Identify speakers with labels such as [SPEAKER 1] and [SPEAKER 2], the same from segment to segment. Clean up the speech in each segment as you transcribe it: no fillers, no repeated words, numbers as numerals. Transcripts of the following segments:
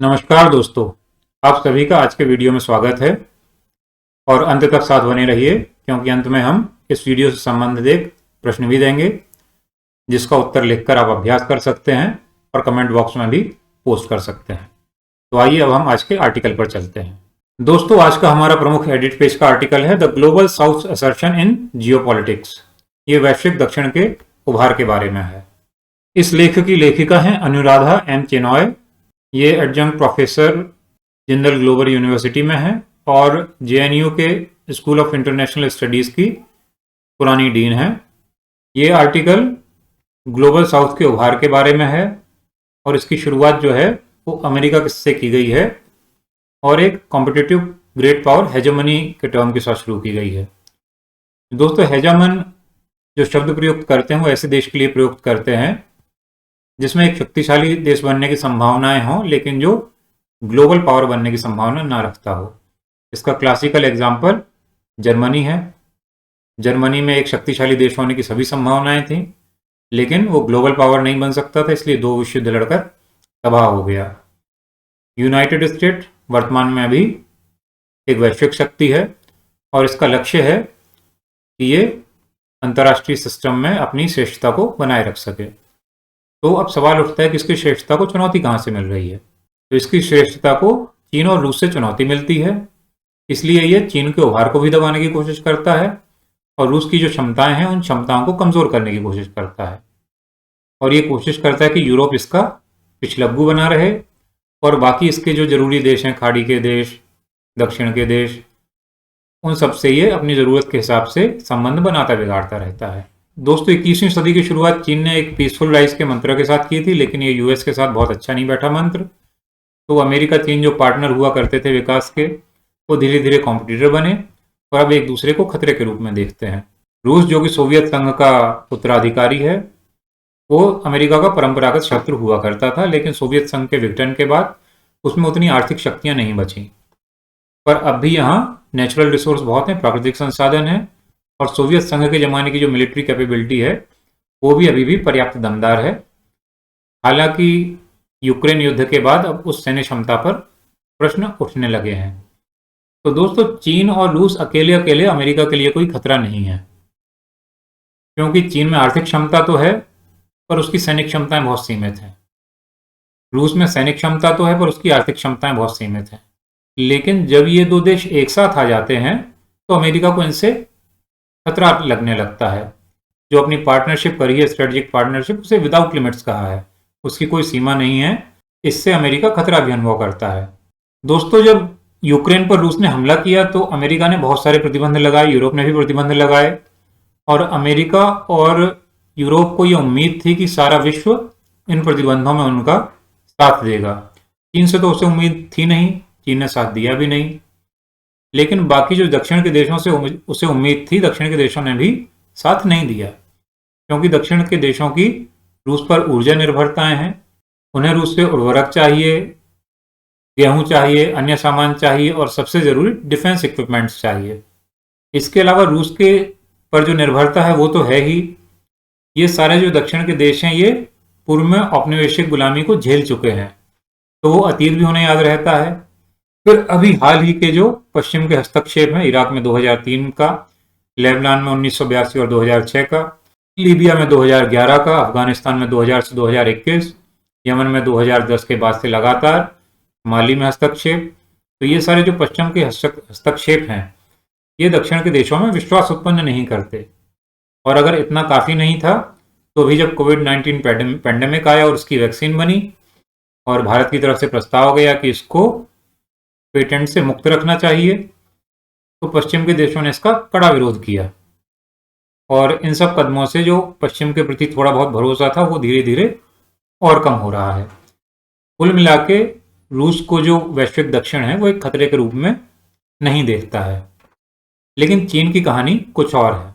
[SPEAKER 1] नमस्कार दोस्तों, आप सभी का आज के वीडियो में स्वागत है और अंत तक साथ बने रहिए क्योंकि अंत में हम इस वीडियो से संबंधित एक प्रश्न भी देंगे जिसका उत्तर लिखकर आप अभ्यास कर सकते हैं और कमेंट बॉक्स में भी पोस्ट कर सकते हैं। तो आइए अब हम आज के आर्टिकल पर चलते हैं। दोस्तों, आज का हमारा प्रमुख एडिट पेज का आर्टिकल है the global south assertion in geopolitics. ये वैश्विक दक्षिण के उभार के बारे में है। इस लेख की लेखिका हैं अनुराधा एम चेनॉय। ये adjunct professor Jindal global university में है और जेएनयू के स्कूल ऑफ इंटरनेशनल स्टडीज़ की पुरानी डीन है। ये आर्टिकल ग्लोबल साउथ के उभार के बारे में है और इसकी शुरुआत जो है वो अमेरिका से की गई है और एक कॉम्पिटिटिव ग्रेट पावर हेजेमनी के टर्म के साथ शुरू की गई है। दोस्तों, हेजेमन जो शब्द प्रयुक्त करते हैं वो ऐसे देश के लिए प्रयुक्त करते हैं जिसमें एक शक्तिशाली देश बनने की संभावनाएं हों लेकिन जो ग्लोबल पावर बनने की संभावना ना रखता हो। इसका क्लासिकल एग्जाम्पल जर्मनी है। जर्मनी में एक शक्तिशाली देश होने की सभी संभावनाएं थीं लेकिन वो ग्लोबल पावर नहीं बन सकता था, इसलिए 2 विश्व युद्ध लड़कर तबाह हो गया। यूनाइटेड स्टेट वर्तमान में अभी एक वैश्विक शक्ति है और इसका लक्ष्य है कि ये अंतर्राष्ट्रीय सिस्टम में अपनी श्रेष्ठता को बनाए रख सके। तो अब सवाल उठता है कि इसकी श्रेष्ठता को चुनौती कहाँ से मिल रही है। तो इसकी श्रेष्ठता को चीन और रूस से चुनौती मिलती है, इसलिए ये चीन के उभार को भी दबाने की कोशिश करता है और रूस की जो क्षमताएं हैं उन क्षमताओं को कमज़ोर करने की कोशिश करता है और ये कोशिश करता है कि यूरोप इसका पिछलग्गू बना रहे और बाकी इसके जो ज़रूरी देश हैं, खाड़ी के देश, दक्षिण के देश, उन सब से ये अपनी ज़रूरत के हिसाब से संबंध बनाता बिगाड़ता रहता है। दोस्तों, 21वीं सदी की शुरुआत चीन ने एक पीसफुल राइज के मंत्र के साथ की थी लेकिन ये यूएस के साथ बहुत अच्छा नहीं बैठा मंत्र। तो अमेरिका चीन जो पार्टनर हुआ करते थे विकास के, वो धीरे धीरे कॉम्पिटिटर बने और अब एक दूसरे को खतरे के रूप में देखते हैं। रूस जो कि सोवियत संघ का उत्तराधिकारी है वो अमेरिका का परंपरागत शत्रु हुआ करता था लेकिन सोवियत संघ के विघटन के बाद उसमें उतनी आर्थिक शक्तियां नहीं बची। पर अब भी यहाँ नेचुरल रिसोर्स बहुत हैं, प्राकृतिक संसाधन हैं और सोवियत संघ के ज़माने की जो मिलिट्री कैपेबिलिटी है वो भी अभी भी पर्याप्त दमदार है। हालांकि यूक्रेन युद्ध के बाद अब उस सैन्य क्षमता पर प्रश्न उठने लगे हैं। तो दोस्तों, चीन और रूस अकेले अकेले अमेरिका के लिए कोई खतरा नहीं है क्योंकि चीन में आर्थिक क्षमता तो है पर उसकी सैनिक क्षमताएं बहुत सीमित हैं। रूस में सैनिक क्षमता तो है पर उसकी आर्थिक क्षमताएं बहुत सीमित हैं। लेकिन जब ये 2 देश एक साथ आ जाते हैं तो अमेरिका को इनसे खतरा लगने लगता है। जो अपनी पार्टनरशिप करी है, स्ट्रेटेजिक पार्टनरशिप, उसे विदाउट लिमिट्स कहा है, उसकी कोई सीमा नहीं है। इससे अमेरिका खतरा भी अनुभव करता है। दोस्तों, जब यूक्रेन पर रूस ने हमला किया तो अमेरिका ने बहुत सारे प्रतिबंध लगाए, यूरोप ने भी प्रतिबंध लगाए और अमेरिका और यूरोप को ये उम्मीद थी कि सारा विश्व इन प्रतिबंधों में उनका साथ देगा। चीन से तो उसे उम्मीद थी नहीं, चीन ने साथ दिया भी नहीं। लेकिन बाकी जो दक्षिण के देशों से उसे उम्मीद थी, दक्षिण के देशों ने भी साथ नहीं दिया क्योंकि दक्षिण के देशों की रूस पर ऊर्जा निर्भरताएं हैं। उन्हें रूस से उर्वरक चाहिए, गेहूं चाहिए, अन्य सामान चाहिए और सबसे ज़रूरी डिफेंस इक्विपमेंट्स चाहिए। इसके अलावा रूस के पर जो निर्भरता है वो तो है ही। ये सारे जो दक्षिण के देश हैं ये पूर्व में औपनिवेशिक गुलामी को झेल चुके हैं तो वो अतीत भी उन्हें याद रहता है। फिर अभी हाल ही के जो पश्चिम के हस्तक्षेप हैं, इराक में 2003 का, लेबनान में 1982 और 2006 का, लीबिया में 2011 का, अफगानिस्तान में 2000 से 2021, यमन में 2010 के बाद से लगातार, माली में हस्तक्षेप। तो ये सारे जो पश्चिम के हस्तक्षेप हैं ये दक्षिण के देशों में विश्वास उत्पन्न नहीं करते। और अगर इतना काफ़ी नहीं था तो अभी जब कोविड-19 पैंडेमिक आया और उसकी वैक्सीन बनी और भारत की तरफ से प्रस्ताव गया कि इसको पेटेंट से मुक्त रखना चाहिए तो पश्चिम के देशों ने इसका कड़ा विरोध किया और इन सब कदमों से जो पश्चिम के प्रति थोड़ा बहुत भरोसा था वो धीरे धीरे और कम हो रहा है। कुल मिला के रूस को जो वैश्विक दक्षिण है वो एक खतरे के रूप में नहीं देखता है। लेकिन चीन की कहानी कुछ और है।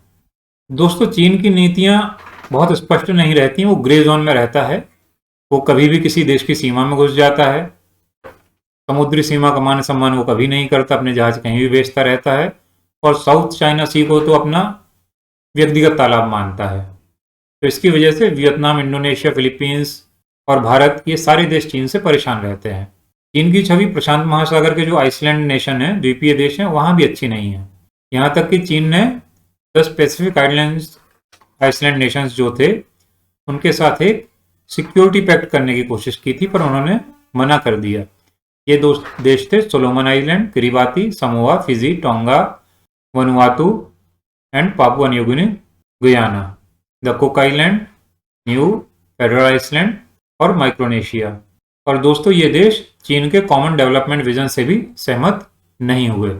[SPEAKER 1] दोस्तों, चीन की नीतियां बहुत स्पष्ट नहीं रहती, वो ग्रे जोन में रहता है। वो कभी भी किसी देश की सीमा में घुस जाता है, समुद्री सीमा का मान सम्मान वो कभी नहीं करता, अपने जहाज कहीं भी बेचता रहता है और साउथ चाइना सी को तो अपना व्यक्तिगत तालाब मानता है। तो इसकी वजह से वियतनाम, इंडोनेशिया, फिलीपींस और भारत, ये सारे देश चीन से परेशान रहते हैं। चीन की छवि प्रशांत महासागर के जो आइसलैंड नेशन है, द्वीपीय देश है, वहां भी अच्छी नहीं है। यहाँ तक कि चीन ने 10 पैसिफिक आइसलैंड नेशंस जो थे उनके साथ एक सिक्योरिटी पैक्ट करने की कोशिश की थी, पर उन्होंने मना कर दिया। ये दो देश थे Solomon island, Kiribati, Samoa, Fiji, Tonga, Vanuatu and Papua New Guinea, Guyana, the Cook island, new federal Iceland और माइक्रोनेशिया। और दोस्तों ये देश चीन के कॉमन डेवलपमेंट विजन से भी सहमत नहीं हुए।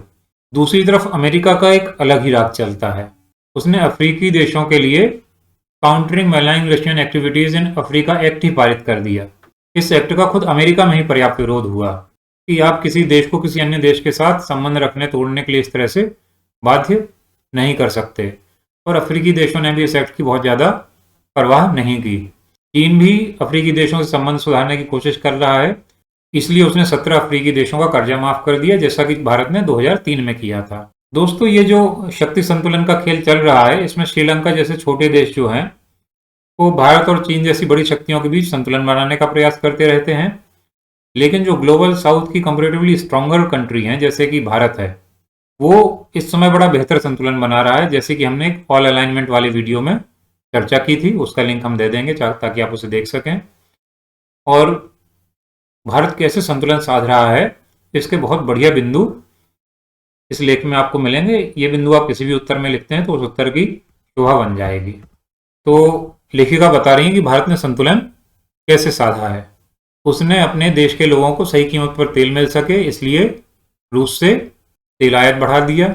[SPEAKER 1] दूसरी तरफ अमेरिका का एक अलग ही राग चलता है। उसने अफ्रीकी देशों के लिए countering malign Russian activities in Africa act ही पारित कर दिया। इस एक्ट का खुद अमेरिका में ही पर्याप्त विरोध हुआ कि आप किसी देश को किसी अन्य देश के साथ संबंध रखने तोड़ने के लिए इस तरह से बाध्य नहीं कर सकते। और अफ्रीकी देशों ने भी इस एक्ट की बहुत ज़्यादा परवाह नहीं की। चीन भी अफ्रीकी देशों से संबंध सुधारने की कोशिश कर रहा है, इसलिए उसने 17 अफ्रीकी देशों का कर्जा माफ कर दिया, जैसा कि भारत ने 2003 में किया था। दोस्तों ये जो शक्ति संतुलन का खेल चल रहा है, इसमें श्रीलंका जैसे छोटे देश जो हैं वो भारत और चीन जैसी बड़ी शक्तियों के बीच संतुलन बनाने का प्रयास करते रहते हैं। लेकिन जो ग्लोबल साउथ की कंपैरेटिवली स्ट्रॉन्गर कंट्री हैं जैसे कि भारत है, वो इस समय बड़ा बेहतर संतुलन बना रहा है, जैसे कि हमने एक ऑल अलाइनमेंट वाले वीडियो में चर्चा की थी। उसका लिंक हम दे देंगे ताकि आप उसे देख सकें। और भारत कैसे संतुलन साध रहा है इसके बहुत बढ़िया बिंदु इस लेख में आपको मिलेंगे। ये बिंदु आप किसी भी उत्तर में लिखते हैं तो उस उत्तर की शोभा बन जाएगी। तो लेखिका बता रही है कि भारत ने संतुलन कैसे साधा है। उसने अपने देश के लोगों को सही कीमत पर तेल मिल सके इसलिए रूस से तेल आयात बढ़ा दिया।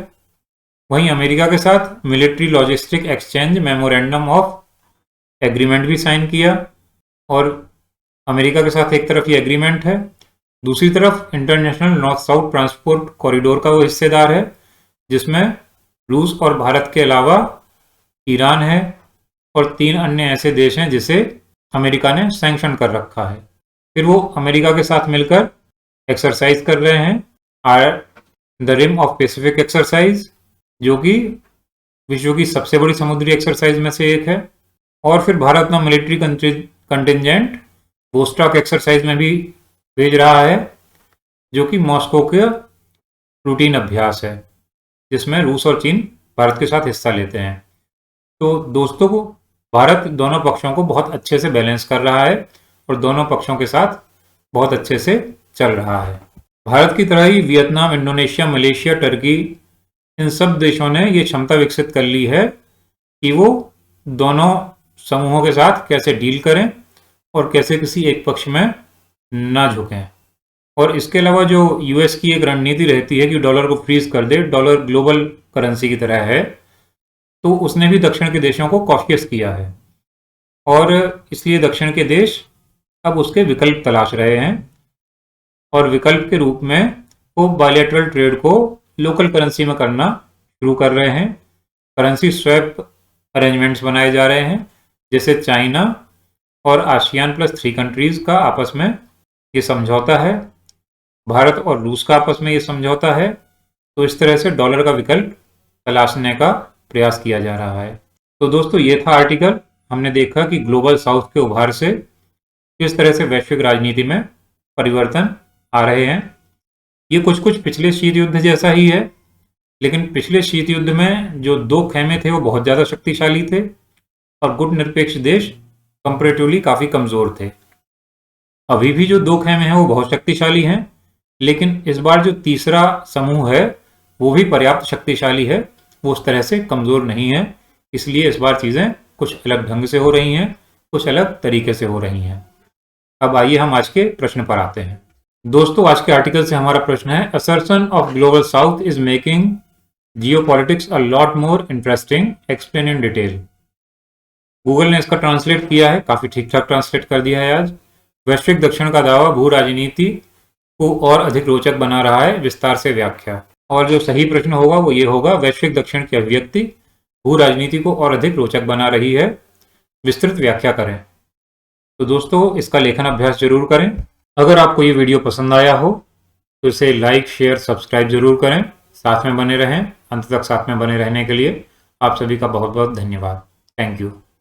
[SPEAKER 1] वहीं अमेरिका के साथ military logistic exchange memorandum of agreement भी साइन किया। और अमेरिका के साथ एक तरफ ये एग्रीमेंट है, दूसरी तरफ international north south transport corridor का वो हिस्सेदार है, जिसमें रूस और भारत के अलावा ईरान है और 3 अन्य ऐसे देश हैं जिसे अमेरिका ने सैंक्शन कर रखा है। फिर वो अमेरिका के साथ मिलकर एक्सरसाइज कर रहे हैं the rim of Pacific exercise, जो कि विश्व की सबसे बड़ी समुद्री एक्सरसाइज में से एक है। और फिर भारत ने मिलिट्री कंटिजेंट वोस्टॉक एक्सरसाइज में भी भेज रहा है, जो कि मॉस्को का रूटीन अभ्यास है, जिसमें रूस और चीन भारत के साथ हिस्सा लेते हैं। तो दोस्तों को भारत दोनों पक्षों को बहुत अच्छे से बैलेंस कर रहा है और दोनों पक्षों के साथ बहुत अच्छे से चल रहा है। भारत की तरह ही वियतनाम, इंडोनेशिया, मलेशिया, टर्की, इन सब देशों ने ये क्षमता विकसित कर ली है कि वो दोनों समूहों के साथ कैसे डील करें और कैसे किसी एक पक्ष में ना झुकें। और इसके अलावा जो यूएस की एक रणनीति रहती है कि डॉलर को फ्रीज कर दे, डॉलर ग्लोबल करेंसी की तरह है, तो उसने भी दक्षिण के देशों को कॉशियस किया है और इसलिए दक्षिण के देश अब उसके विकल्प तलाश रहे हैं। और विकल्प के रूप में वो बायलैटरल ट्रेड को लोकल करेंसी में करना शुरू कर रहे हैं। करेंसी स्वैप अरेंजमेंट्स बनाए जा रहे हैं, जैसे चाइना और आसियान प्लस 3 कंट्रीज का आपस में ये समझौता है, भारत और रूस का आपस में ये समझौता है। तो इस तरह से डॉलर का विकल्प तलाशने का प्रयास किया जा रहा है। तो दोस्तों ये था आर्टिकल। हमने देखा कि ग्लोबल साउथ के उभार से किस तरह से वैश्विक राजनीति में परिवर्तन आ रहे हैं। ये कुछ पिछले शीत युद्ध जैसा ही है, लेकिन पिछले शीत युद्ध में जो 2 खेमे थे वो बहुत ज़्यादा शक्तिशाली थे और गुट निरपेक्ष देश कंपैरेटिवली काफ़ी कमज़ोर थे। अभी भी जो 2 खेमे हैं वो बहुत शक्तिशाली हैं, लेकिन इस बार जो तीसरा समूह है वो भी पर्याप्त शक्तिशाली है, वो उस तरह से कमज़ोर नहीं है। इसलिए इस बार चीज़ें कुछ अलग ढंग से हो रही हैं, कुछ अलग तरीके से हो रही हैं। अब आइए हम आज के प्रश्न पर आते हैं। दोस्तों आज के आर्टिकल से हमारा प्रश्न है, assertion of global south is making geopolitics a lot more interesting, explain in detail. Google ने इसका ट्रांसलेट किया है, काफ़ी ठीक ठाक ट्रांसलेट कर दिया है आज। वैश्विक दक्षिण का दावा भू राजनीति को और अधिक रोचक बना रहा है, विस्तार से व्याख्या। और जो सही प्रश्न होगा वो ये होगा, वैश्विक दक्षिण की अभिव्यक्ति भू राजनीति को और अधिक रोचक बना रही है, विस्तृत व्याख्या करें। तो दोस्तों इसका लेखन अभ्यास जरूर करें। अगर आपको ये वीडियो पसंद आया हो तो इसे लाइक, शेयर, सब्सक्राइब जरूर करें। साथ में बने रहें, अंत तक साथ में बने रहने के लिए आप सभी का बहुत बहुत धन्यवाद। Thank you.